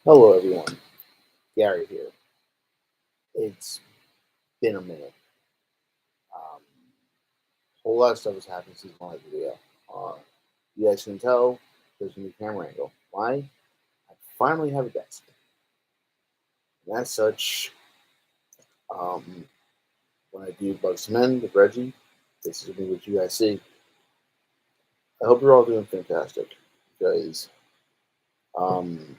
Hello, everyone. Gary here. It's been a minute. Um, a whole lot of stuff has happened since my video. Uh, you guys can tell there's a new camera angle. Why? I finally have a desk. And as such, um, when I do Bugs Men with Reggie, this is gonna be what you guys see. I hope you're all doing fantastic because um,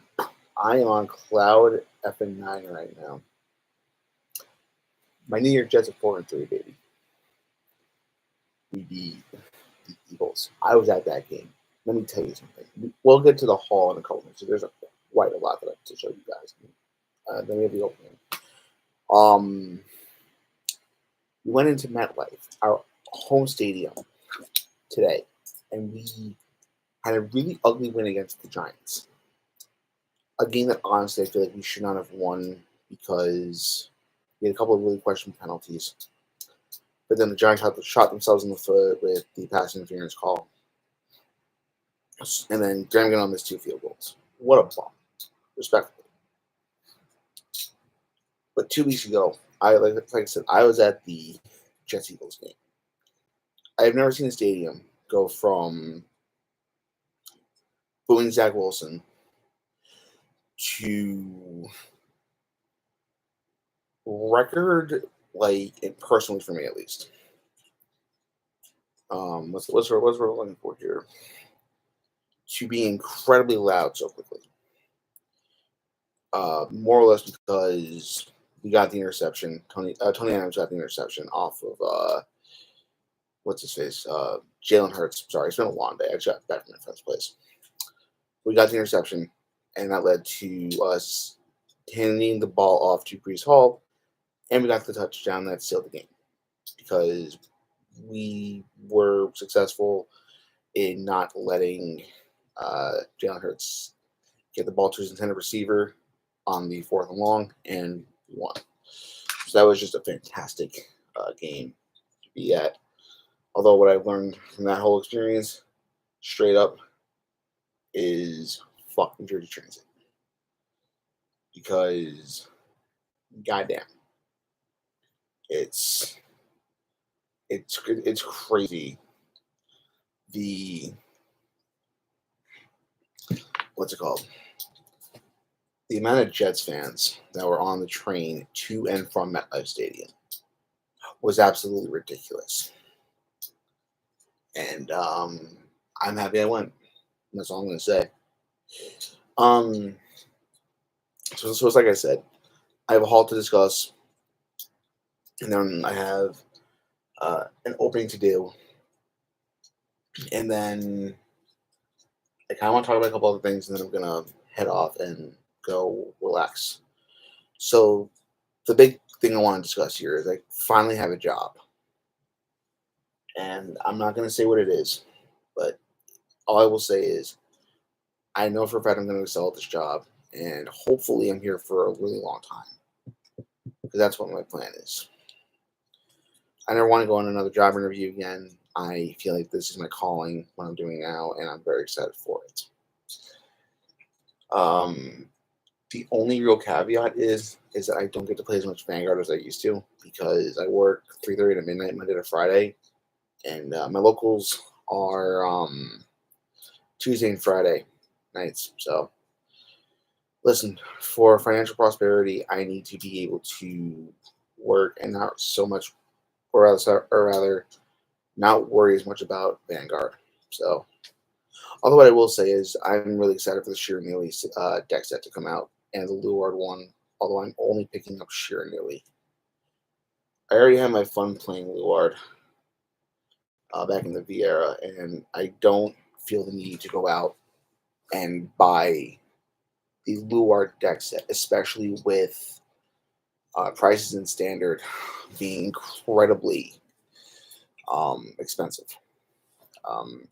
I am on cloud effing nine right now. My New York Jets are 4-3, baby. We beat the Eagles. I was at that game. Let me tell you something. We'll get to the hall in a couple minutes. So there's quite a lot that I have to show you guys. Then we have the opening. Um, we went into MetLife, our home stadium, today, and we had a really ugly win against the Giants. A game that honestly I feel like we should not have won because we had a couple of really questionable penalties. But then the Giants shot themselves in the foot with the pass interference call, and then Graham on missed two field goals. What a bum, respectfully. But 2 weeks ago, like I said, I was at the Jets Eagles game. I have never seen a stadium go from booing Zach Wilson to record, like personally for me at least. What's we're looking for here? To be incredibly loud so quickly. More or less because we got the interception. Tony Adams got the interception off of what's his face? Jalen Hurts. Sorry, it's been a long day. I just got back from my friend's place. We got the interception, and that led to us handing the ball off to Brees Hall, and we got the touchdown that sealed the game because we were successful in not letting Jalen Hurts get the ball to his intended receiver on the fourth and long, and we won. So that was just a fantastic game to be at. Although what I've learned from that whole experience, straight up, is fuck New Jersey Transit because goddamn, it's it's crazy. The what's it called? The amount of Jets fans that were on the train to and from MetLife Stadium was absolutely ridiculous, and I'm happy I went. That's all I'm gonna say. Um, so it's like I said, I have a haul to discuss, and then I have an opening to do, and then I kind of want to talk about a couple other things, and then I'm gonna head off and go relax. So the big thing I want to discuss here is I finally have a job, and I'm not gonna say what it is, but all I will say is I know for a fact I'm gonna excel at this job, and hopefully I'm here for a really long time because that's what my plan is. I never want to go on another job interview again. I feel like this is my calling, what I'm doing now, and I'm very excited for it. Um, the only real caveat is that I don't get to play as much Vanguard as I used to because I work 3:30 to midnight Monday to Friday, and my locals are Tuesday and Friday nights. So listen, for financial prosperity, I need to be able to work and not so much, or rather not worry as much about Vanguard. So, although what I will say is I'm really excited for the Sheer Neely deck set to come out and the Luard one. Although I'm only picking up Sheer Neely, I already had my fun playing Luard back in the V era, and I don't feel the need to go out and buy the Luard deck set, especially with prices in standard being incredibly expensive. Um,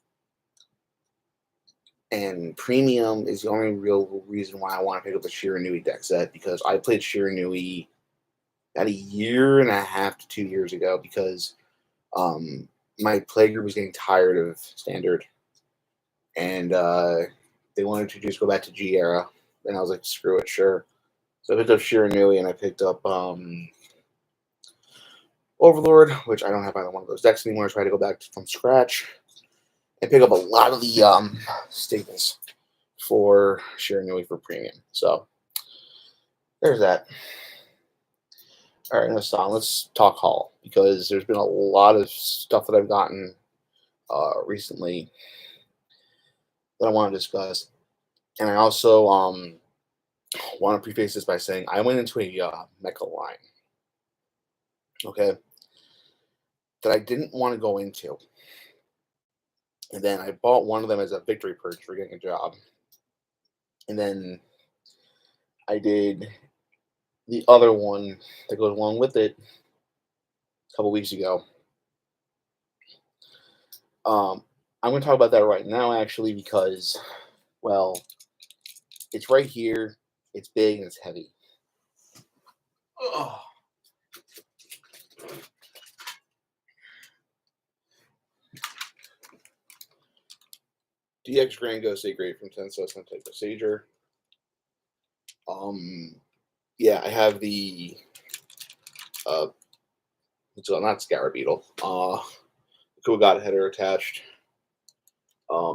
and premium is the only real reason why I want to pick up a Shiranui deck set because I played Shiranui about a year and a half to 2 years ago because um, my play group was getting tired of standard and they wanted to just go back to G era. And I was like, screw it, sure. So I picked up Shiranui and I picked up Overlord, which I don't have either one of those decks anymore, so I had to go back from scratch and pick up a lot of the staples for Shiranui for premium. So there's that. All right, let's talk haul, because there's been a lot of stuff that I've gotten recently that I want to discuss. And I also want to preface this by saying I went into a mecha line, okay, that I didn't want to go into. And then I bought one of them as a victory purge for getting a job. And then I did the other one that goes along with it a couple weeks ago. I'm going to talk about that right now, actually, because, well, it's right here. It's big and it's heavy. Ugh. DX Grand Ghost A grade from 10 cents on type of Sager. Yeah, I have the it's not Scarab Beetle. Kuwagata header attached.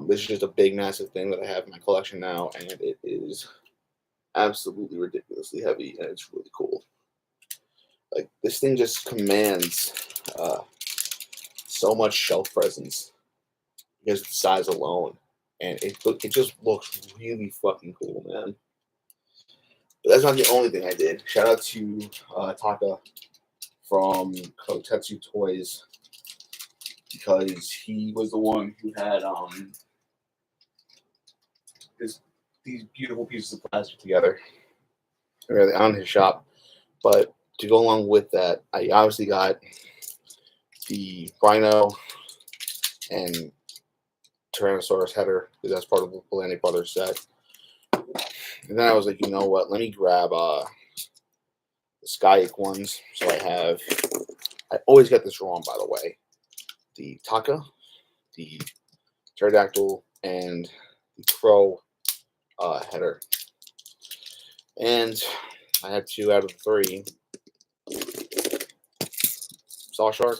This is just a big, massive thing that I have in my collection now, and it is absolutely ridiculously heavy, and it's really cool. Like, this thing just commands so much shelf presence because of the size alone, and it just looks really fucking cool, man. But that's not the only thing I did. Shout out to Taka from Kotetsu Toys, because he was the one who had these beautiful pieces of plastic together really on his shop. But to go along with that, I obviously got the Rhino and Tyrannosaurus header, because that's part of the Polani Brothers set. And then I was like, you know what? Let me grab the Skyache ones. So I always get this wrong, by the way. The Taka, the Pterodactyl, and the Crow header. And I had 2 out of the 3. Saw Shark,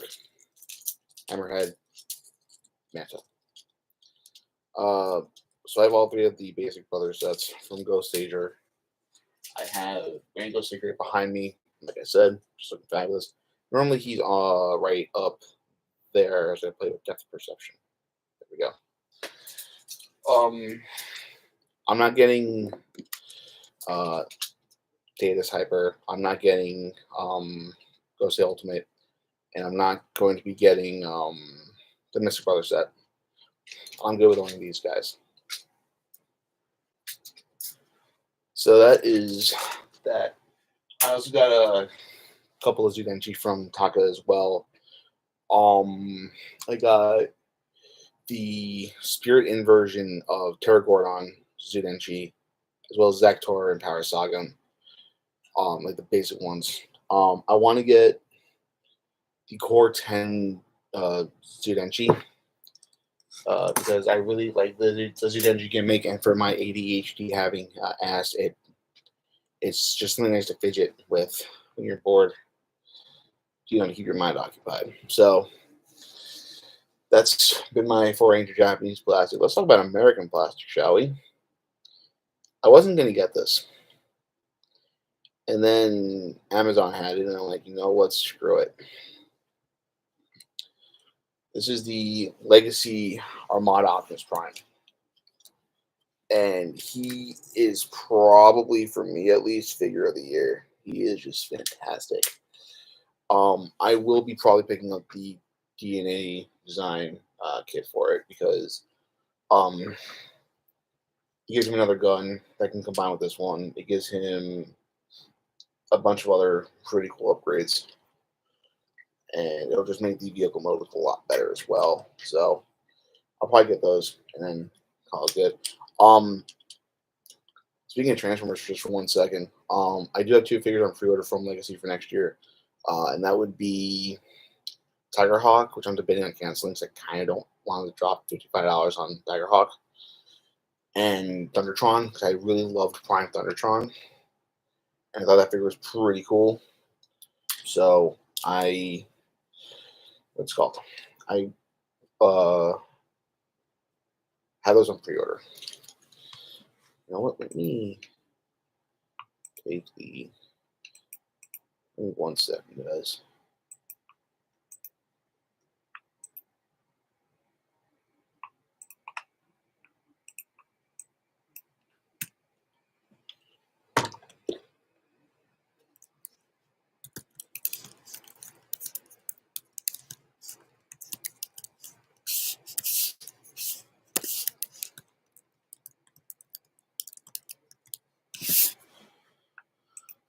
Hammerhead, Manta. So I have all 3 of the basic brother sets from Ghost Sager. I have Grand Ghost Secret behind me, like I said, just looking fabulous. Normally he's right up there as I play with Depth Perception. There we go. I'm not getting Data's Hyper. I'm not getting Ghost Ultimate, and I'm not going to be getting the Mystic Brother set. I'm good with only these guys. So that is that. I also got a couple of Zudenchi from Taka as well. I got the Spirit Inversion of Terragordon Zudenchi, as well as Zaktor and Power Saga. Like the basic ones. I want to get the Core 10 Zudenchi, because I really like the Zudenchi gimmick, and for my ADHD having ass, it's just something nice to fidget with when you're bored. You know, to keep your mind occupied. So that's been my foray into Japanese plastic. Let's talk about American plastic, shall we? I wasn't going to get this. And then Amazon had it, and I'm like, you know what? Screw it. This is the Legacy Armada Optimus Prime. And he is probably, for me at least, figure of the year. He is just fantastic. I will be probably picking up the DNA design kit for it, because it gives him another gun that can combine with this one. It gives him a bunch of other pretty cool upgrades, and it'll just make the vehicle mode look a lot better as well. So I'll probably get those and then call it good. Speaking of Transformers, just for 1 second, I do have 2 figures on pre-order from Legacy for next year, and that would be Tigerhawk, which I'm debating on canceling because I kind of don't want to drop $55 on Tigerhawk, and Thundertron, because I really loved Prime Thundertron, and I thought that figure was pretty cool. So I, what's it called? I had those on pre-order. You know what? Let me take the. Give me 1 second, guys.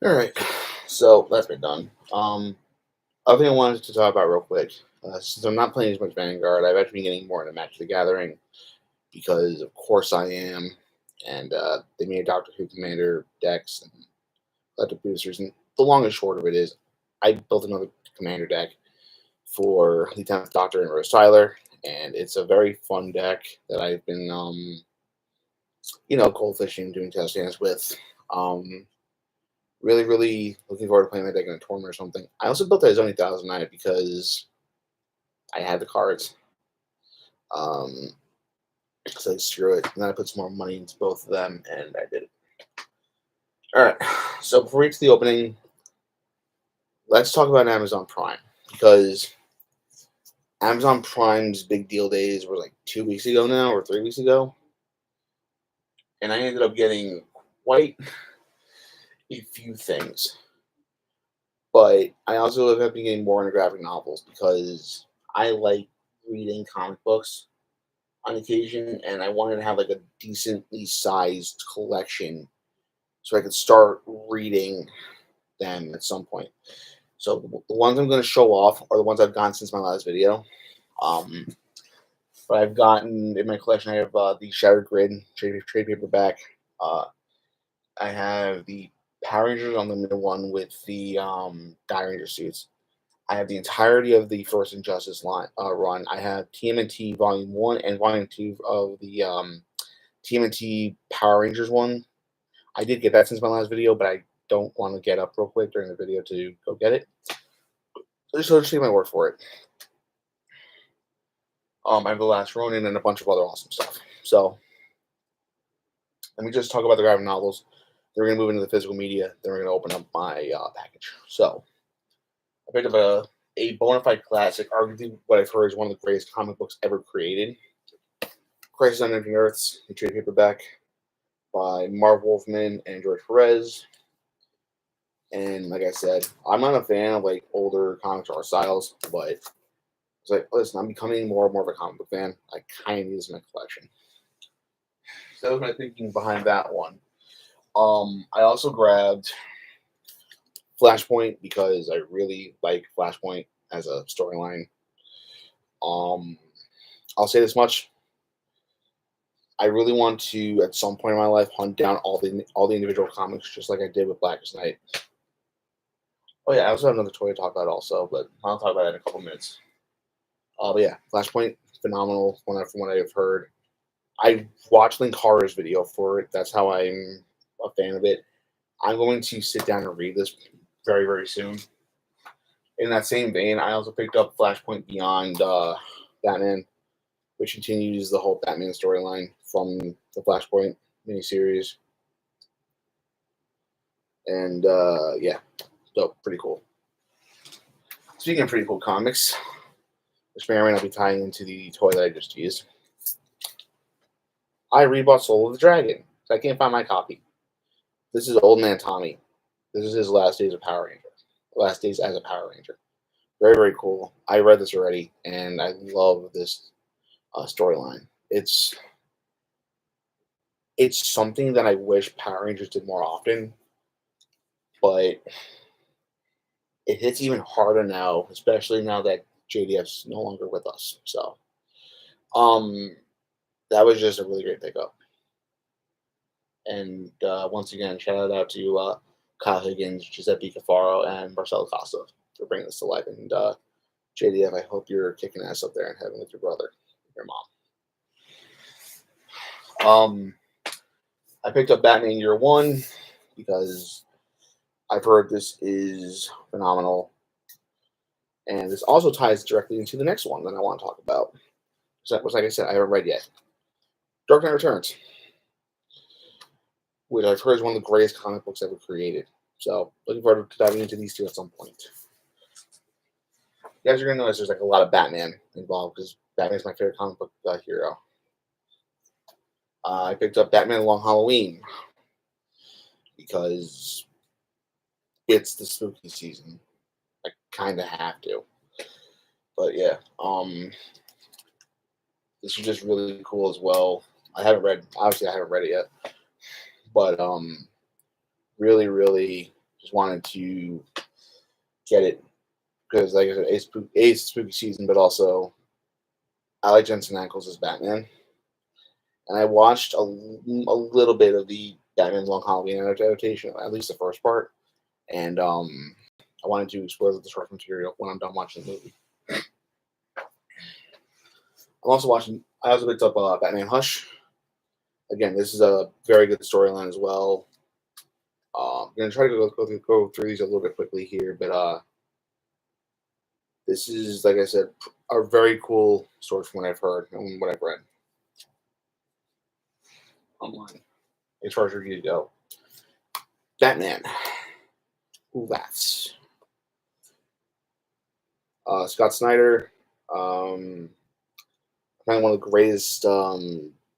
All right, so that's been done. Other thing I wanted to talk about real quick, since I'm not playing as much Vanguard, I've actually been getting more into Magic the Gathering because, of course, I am. And they made Doctor Who Commander decks and electric boosters. And the long and short of it is, I built another Commander deck for the 10th Doctor and Rose Tyler, and it's a very fun deck that I've been, goldfishing, doing test stands with. Really, really looking forward to playing that deck in a tournament or something. I also built that Zoni 1009 because I had the cards. So I screw it. And then I put some more money into both of them, and I did it. All right. So before we get to the opening, let's talk about Amazon Prime, because Amazon Prime's big deal days were like 2 weeks ago now, or 3 weeks ago, and I ended up getting quite a few things. But I also have been getting more into graphic novels because I like reading comic books on occasion, and I wanted to have like a decently sized collection so I could start reading them at some point. So the ones I'm going to show off are the ones I've gotten since my last video. But I've gotten in my collection. I have the Shattered Grid trade paperback. I have the Power Rangers Unlimited one with the Die Ranger suits. I have the entirety of the First Injustice run. I have TMNT Volume 1 and Volume 2 of the TMNT Power Rangers one. I did get that since my last video, but I don't want to get up real quick during the video to go get it. So just take my word for it. I have the Last Ronin and a bunch of other awesome stuff. So let me just talk about the graphic novels. Then we're going to move into the physical media. Then we're going to open up my package. So I picked up a bona fide classic, arguably what I've heard is one of the greatest comic books ever created. Crisis on Infinite Earths, a trade paperback by Marv Wolfman and George Perez. And like I said, I'm not a fan of like older comics or styles, but it's like, listen, I'm becoming more and more of a comic book fan. I kind of need this in my collection. So that was my thinking behind that one. I also grabbed Flashpoint because I really like Flashpoint as a storyline. I'll say this much: I really want to, at some point in my life, hunt down all the individual comics, just like I did with Blackest Night. Oh yeah, I also have another toy to talk about also, but I'll talk about that in a couple minutes. But yeah, Flashpoint, phenomenal from what I've heard. I watched Linkara's video for it. That's how I'm a fan of it. I'm going to sit down and read this very, very soon. In that same vein, I also picked up Flashpoint Beyond Batman, which continues the whole Batman storyline from the Flashpoint miniseries. And yeah, so pretty cool. Speaking of pretty cool comics, which may or may not be tying into the toy that I just used, I rebought Soul of the Dragon. I can't find my copy. This is Old Man Tommy. This is his last days of Power Ranger. Last days as a Power Ranger. Very, very cool. I read this already, and I love this storyline. It's something that I wish Power Rangers did more often, but it hits even harder now, especially now that JDF's no longer with us. So, that was just a really great pickup. And once again, shout out to Kyle Higgins, Giuseppe Cafaro, and Marcelo Costa for bringing this to life. And JDF, I hope you're kicking ass up there in heaven with your brother, your mom. I picked up Batman Year One because I've heard this is phenomenal, and this also ties directly into the next one that I want to talk about. So that was, like I said, I haven't read yet. Dark Knight Returns, which I've heard is one of the greatest comic books ever created. So looking forward to diving into these two at some point. You guys are gonna notice there's like a lot of Batman involved because Batman's my favorite comic book hero. I picked up Batman Long Halloween because it's the spooky season. I kind of have to, but yeah, this is just really cool as well. Obviously I haven't read it yet, but really just wanted to get it because, like I said, it's spooky season, but also I like Jensen Ackles as Batman, and I watched a little bit of the Batman Long Halloween adaptation, at least the first part, and I wanted to explore the source material when I'm done watching the movie. I also picked up Batman Hush. Again, this is a very good storyline as well. I'm gonna try to go through these a little bit quickly here, but this is, like I said, a very cool story from what I've heard and what I've read online. As far as reviews go, Batman, Who Laughs? Scott Snyder, probably one of the greatest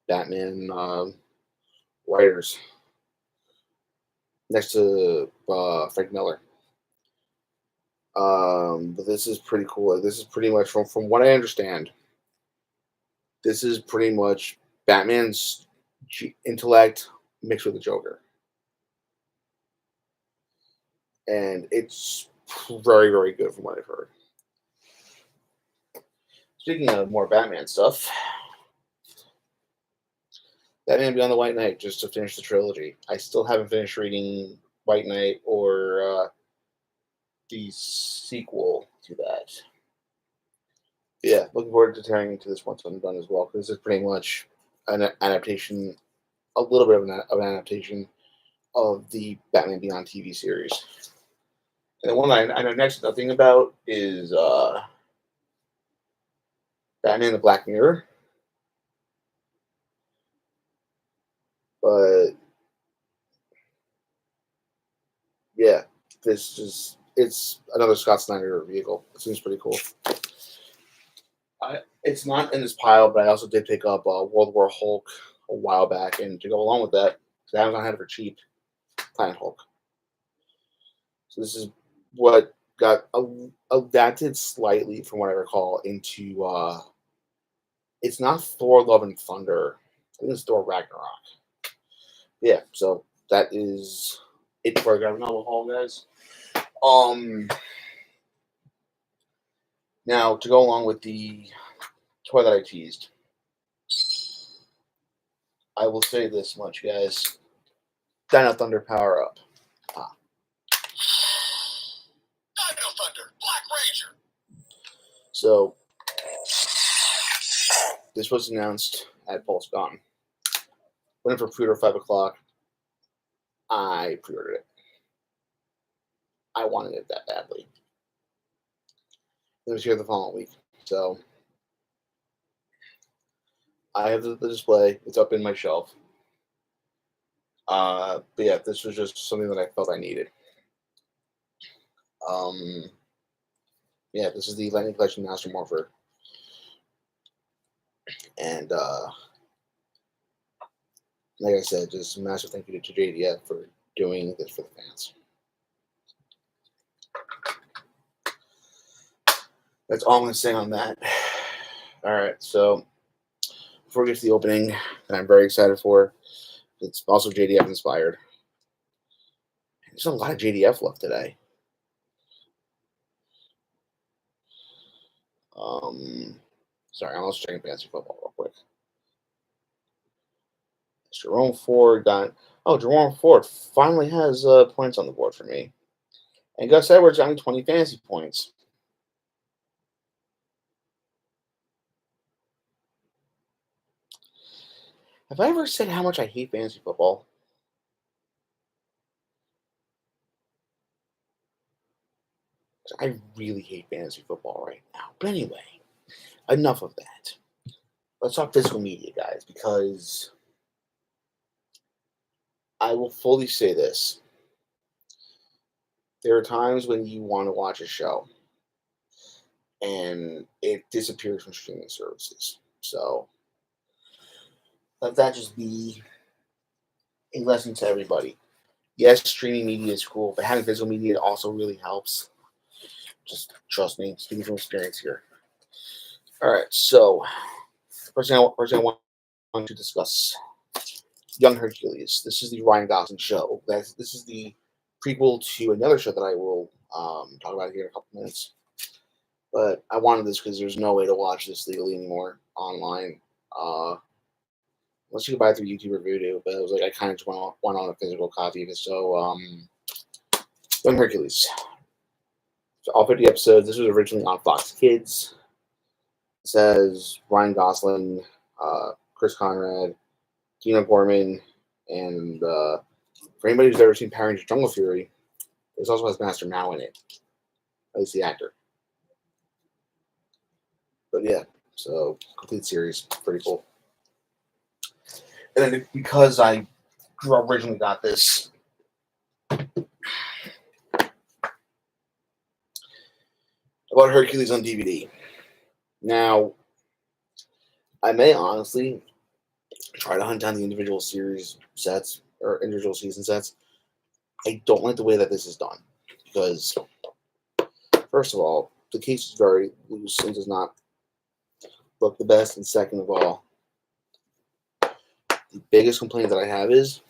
Batman writers, next to Frank Miller. But this is pretty cool. This is pretty much from what I understand. This is pretty much Batman's intellect mixed with the Joker, and it's very good from what I've heard. Speaking of more Batman stuff, Batman Beyond the White Knight, just to finish the trilogy. I still haven't finished reading White Knight or the sequel to that. Yeah, looking forward to tearing into this once I'm done as well, because it's pretty much an adaptation, a little bit of an adaptation of the Batman Beyond TV series. And the one I know next to nothing about is Batman the Black Mirror. But yeah, it's another Scott Snyder vehicle. It seems pretty cool. It's not in this pile, but I also did pick up World War Hulk a while back, and to go along with that, because Amazon had it for cheap, Planet Hulk. So this is what got adapted slightly, from what I recall, into it's not Thor: Love and Thunder. I think it's Thor: Ragnarok. Yeah, so that is it for graphic novel haul, guys. Now to go along with the toy that I teased, I will say this much, guys. Dino Thunder Power Up. Dino Thunder, Black Ranger. So this was announced at Pulse Con. Went in for pre-order 5 o'clock. I pre-ordered it. I wanted it that badly. It was here the following week. So I have the display. It's up in my shelf. But yeah, this was just something that I felt I needed. Yeah, this is the Lightning Collection Master Morpher. And like I said, just a massive thank you to JDF for doing this for the fans. That's all I'm going to say on that. All right, so before we get to the opening that I'm very excited for, it's also JDF inspired. There's a lot of JDF left today. Sorry, I'm also checking fantasy football real quick. Jerome Ford got. Oh, Jerome Ford finally has points on the board for me. And Gus Edwards got me 20 fantasy points. Have I ever said how much I hate fantasy football? I really hate fantasy football right now. But anyway, enough of that. Let's talk physical media, guys, because I will fully say this. There are times when you want to watch a show and it disappears from streaming services. So let that just be a lesson to everybody. Yes, streaming media is cool, but having physical media also really helps. Just trust me, speaking from experience here. All right, so first thing I want to discuss Young Hercules. This is the Ryan Gosling show. This is the prequel to another show that I will talk about here in a couple minutes. But I wanted this because there's no way to watch this legally anymore online. Unless you can buy it through YouTube or Vudu, but it was like I kind of just want on a physical copy of it. So, Young Hercules. So all 50 episodes. This was originally on Fox Kids. It says Ryan Gosling, Chris Conrad, Gina Gorman, and for anybody who's ever seen Power Rangers Jungle Fury, there's also has Master Mao in it. At least the actor. But yeah, so complete series, pretty cool. And then because I originally got this, I bought Hercules on DVD. Now, I may honestly try to hunt down the individual series sets or individual season sets. I don't like the way that this is done because, first of all, the case is very loose and does not look the best. And second of all, the biggest complaint that I have is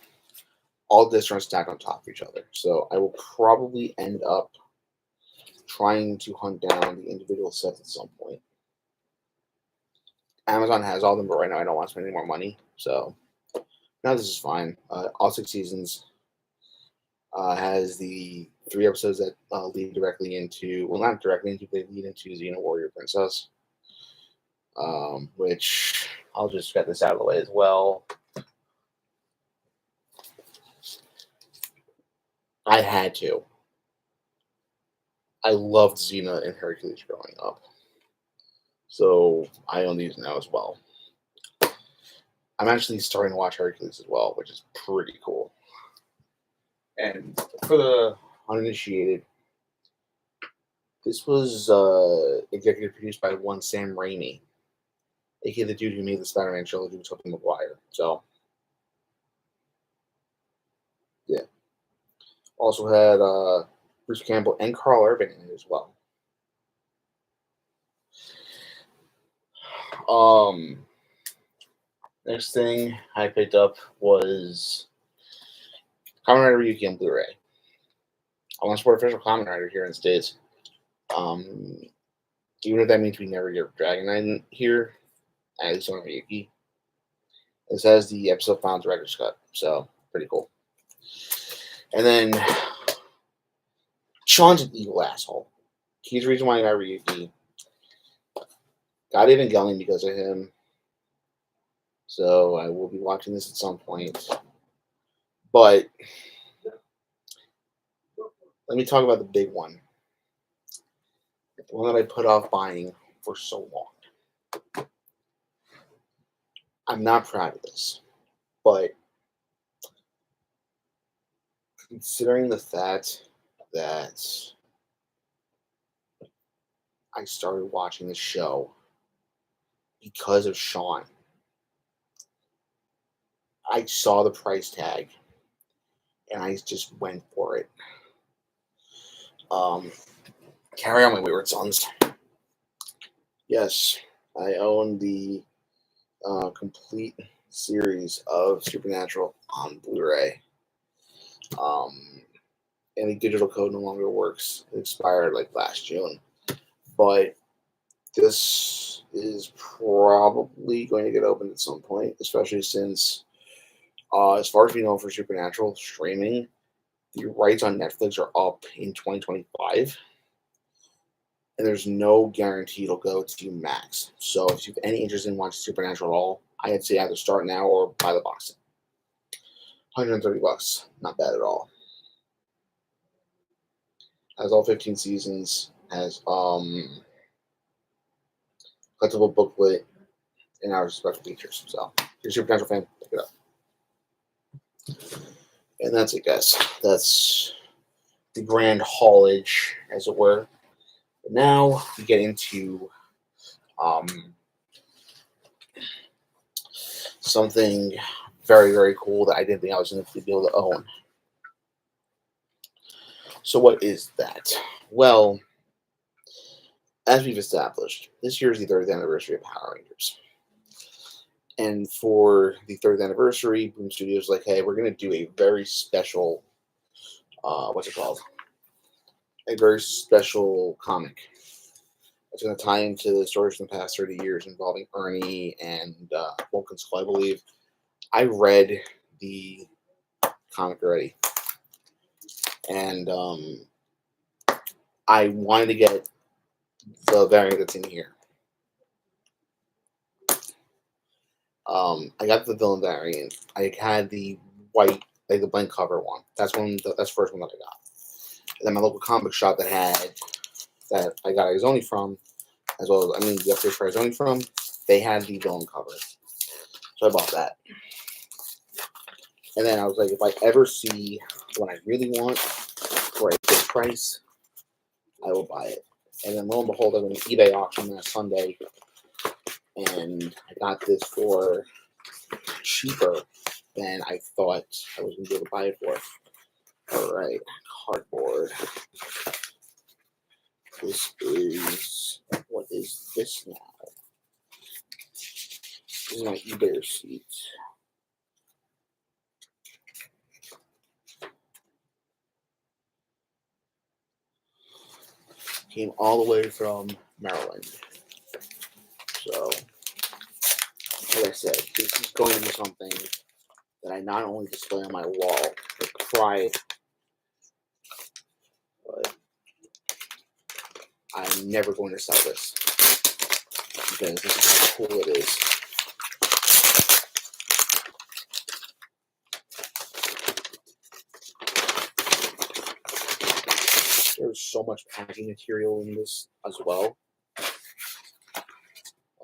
all discs are stacked on top of each other. So I will probably end up trying to hunt down the individual sets at some point. Amazon has all of them, but right now I don't want to spend any more money. So now this is fine. All 6 seasons has the 3 episodes that lead directly into, well, not directly into, they lead into Xena Warrior Princess, which I'll just get this out of the way as well. I had to. I loved Xena and Hercules growing up. So I own these now as well. I'm actually starting to watch Hercules as well, which is pretty cool. And for the uninitiated, this was executive produced by one Sam Raimi, aka the dude who made the Spider-Man trilogy with Tobey Maguire. So, yeah. Also had Bruce Campbell and Carl Urban in it as well. Next thing I picked up was Kamen Rider Ryuki on Blu-ray. I want to support official Kamen Rider here in the States. Even if that means we never get Dragon Knight here, at least on Ryuki. This has the episode final director's cut, so pretty cool. And then Sean's an evil asshole. He's the reason why I got Ryuki. Got Evangelion because of him. So I will be watching this at some point. But let me talk about the big one. The one that I put off buying for so long. I'm not proud of this. But considering the fact that I started watching the show because of Sean, I saw the price tag and I just went for it. Carry On My Wayward Sons. Yes, I own the complete series of Supernatural on Blu-ray. And the digital code no longer works. It expired like last June. But this is probably going to get opened at some point, especially since, as far as we know for Supernatural streaming, the rights on Netflix are up in 2025. And there's no guarantee it'll go to Max. So if you have any interest in watching Supernatural at all, I'd say either start now or buy the box. $130, not bad at all. Has all 15 seasons. Has collectible booklet and our special features. So if you're a Super Potential fan, pick it up. And that's it, guys. That's the grand haulage, as it were. But now we get into something very, very cool that I didn't think I was going to be able to own. So what is that? Well, as we've established, this year is the 30th anniversary of Power Rangers. And for the 30th anniversary, Boom Studios like, hey, we're going to do a very special, what's it called? A very special comic. It's going to tie into the stories from the past 30 years involving Ernie and Vulcan Skull, I believe. I read the comic already. And I wanted to get the variant that's in here. I got the villain variant. I had the white, like the blank cover one. That's the first one that I got. And then my local comic shop that I got Arizona from, as well as the upstairs for Arizona from, they had the villain cover. So I bought that. And then I was like, if I ever see what I really want for a good price, I will buy it. And then lo and behold, I went to eBay auction last Sunday, and I got this for cheaper than I thought I was going to be able to buy it for. All right, cardboard. What is this now? This is my eBay receipt. Came all the way from Maryland. So, like I said, this is going to be something that I not only display on my wall, but pride, but I'm never going to sell this because this is how cool it is. There's so much packing material in this as well.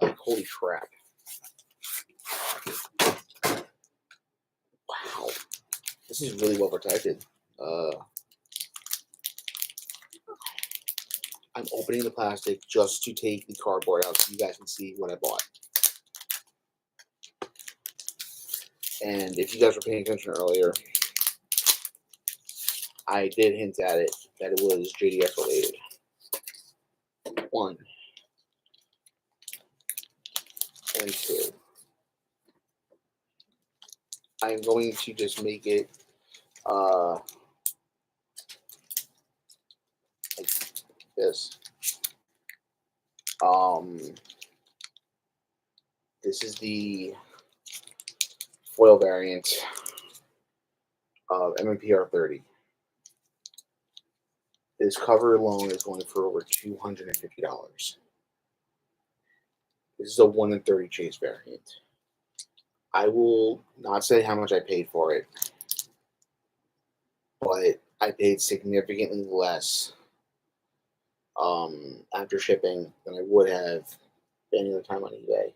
Like, holy crap. Wow. This is really well protected. I'm opening the plastic just to take the cardboard out so you guys can see what I bought. And if you guys were paying attention earlier, I did hint at it that it was JDS related. 1 and 2. I'm going to just make it like this. This is the foil variant of MMPR 30. This cover alone is going for over $250. This is a 1 in 30 chase variant. I will not say how much I paid for it, but I paid significantly less after shipping than I would have any other time on eBay.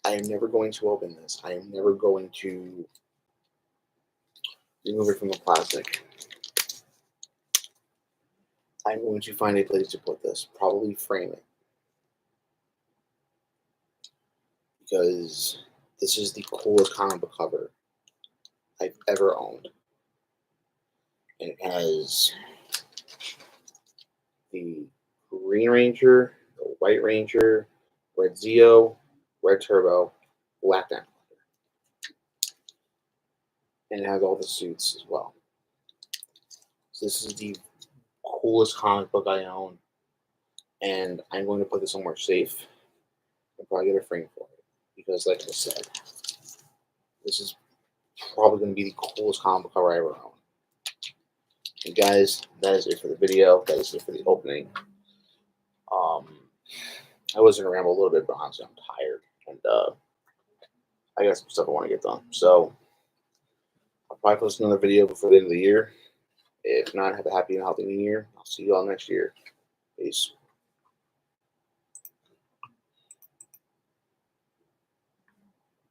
I am never going to open this. I am never going to remove it from the plastic. I'm going to find a place to put this, probably frame it. Because this is the coolest comic book cover I've ever owned. And it has the Green Ranger, the White Ranger, Red Zeo, Red Turbo, Black Diamond. And it has all the suits as well. So this is the coolest comic book I own. And I'm going to put this somewhere safe and probably get a frame for it. Because like I said, this is probably going to be the coolest comic book cover I ever owned. And guys, that is it for the video. That is it for the opening. I was going to ramble a little bit, but honestly, I'm tired. And I got some stuff I want to get done. So I'll probably post another video before the end of the year. If not, have a happy and healthy new year. I'll see you all next year. Peace.